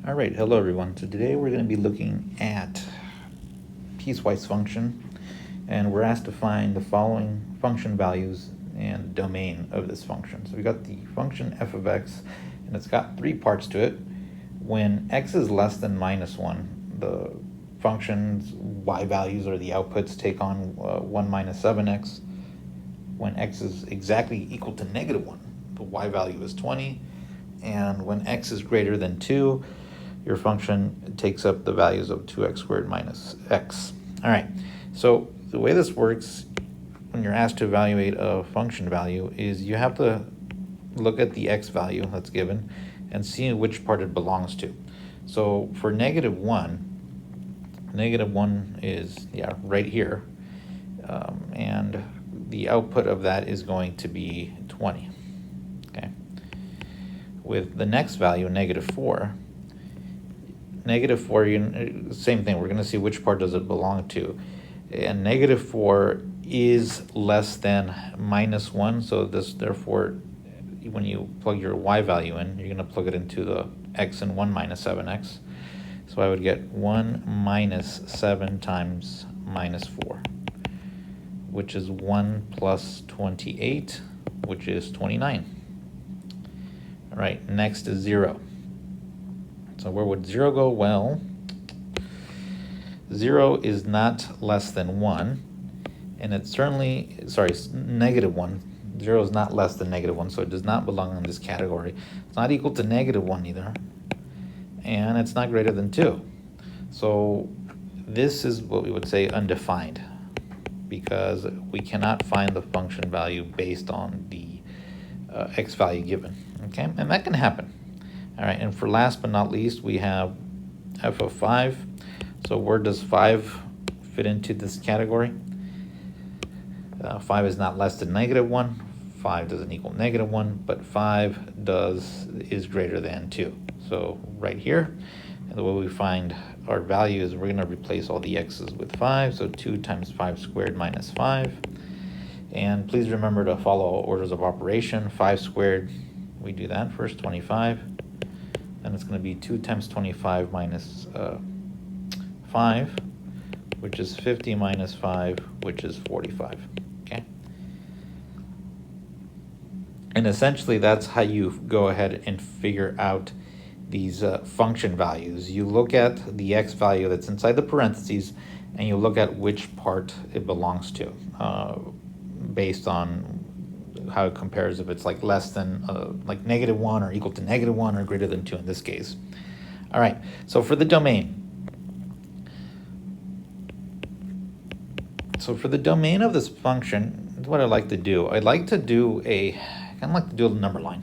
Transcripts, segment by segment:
All right, hello everyone. So today we're going to be looking at piecewise function, and we're asked to find the following function values and domain of this function. So we got the function f of x, and it's got three parts to it. When x is less than -1, the function's y values, or the outputs, take on 1 minus 7x. When x is exactly equal to -1, the y value is 20. And when x is greater than 2, your function takes up the values of 2x squared minus x. All right, so the way this works when you're asked to evaluate a function value is you have to look at the x value that's given and see which part it belongs to. So for -1 is, right here, and the output of that is going to be 20. Okay. With the next value, -4, same thing, we're going to see which part does it belong to. And -4 is less than -1, so this, therefore, when you plug your y value in, you're going to plug it into the x and 1 minus 7x. So I would get 1 minus 7 times -4, which is 1 plus 28, which is 29. All right, next is 0. So where would 0 go? Well, 0 is not less than 1, and it's certainly, -1. 0 is not less than -1, so it does not belong in this category. It's not equal to -1 either, and it's not greater than 2. So this is what we would say undefined, because we cannot find the function value based on the x value given, okay? And that can happen. All right, and for last but not least, we have f of 5. So where does 5 fit into this category? 5 is not less than -1. 5 doesn't equal -1, but 5 is greater than 2. So right here, and the way we find our value is we're going to replace all the x's with 5. So 2 times 5 squared minus 5. And please remember to follow orders of operation. 5 squared, we do that first, 25. Then it's going to be 2 times 25 minus 5, which is 50, minus 5, which is 45. Okay. And essentially, that's how you go ahead and figure out these function values. You look at the x value that's inside the parentheses, and you look at which part it belongs to, based on how it compares, if it's like less than, like -1 or equal to -1 or greater than 2 in this case. All right, so for the domain. So for the domain of this function, what I like to do, I like to do a number line.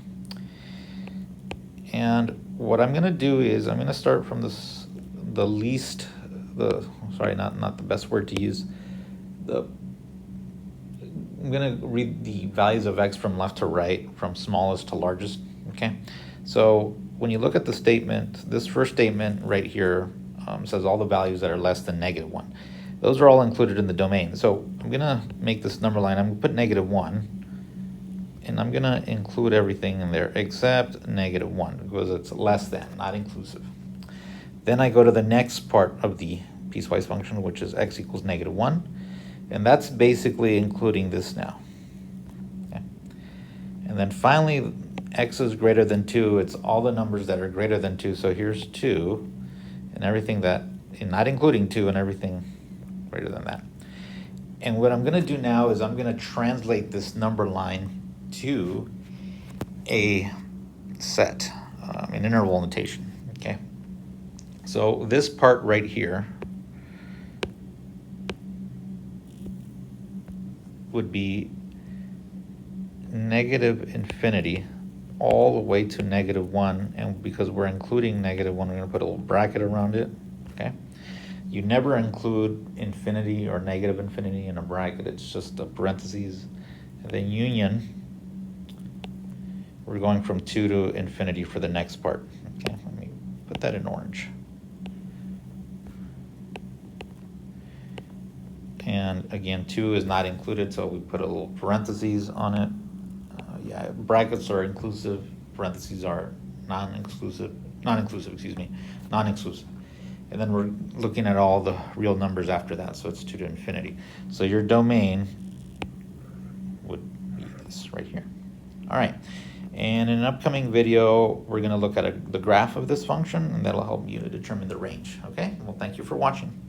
And what I'm going to do is I'm going to start from not the best word to use. I'm going to read the values of x from left to right, from smallest to largest, okay? So when you look at the statement, this first statement right here says all the values that are less than -1. Those are all included in the domain. So I'm going to make this number line. I'm going to put -1, and I'm going to include everything in there except -1, because it's less than, not inclusive. Then I go to the next part of the piecewise function, which is x equals -1. And that's basically including this now. Okay. And then finally, x is greater than 2. It's all the numbers that are greater than 2. So here's 2, and everything that, and not including 2, and everything greater than that. And what I'm going to do now is I'm going to translate this number line to a set, an interval notation. Okay. So this part right here would be -infinity all the way to -1, and because we're including -1, we're going to put a little bracket around it. Okay, you never include infinity or -infinity in a bracket, it's just a parentheses. And then union, we're going from 2 to infinity for the next part. Okay, let me put that in orange. And again, 2 is not included, so we put a little parentheses on it. Brackets are inclusive, parentheses are non-inclusive, non-inclusive, excuse me, non-exclusive. And then we're looking at all the real numbers after that, so it's 2 to infinity. So your domain would be this right here. All right, and in an upcoming video, we're gonna look at the graph of this function, and that'll help you to determine the range, okay? Well, thank you for watching.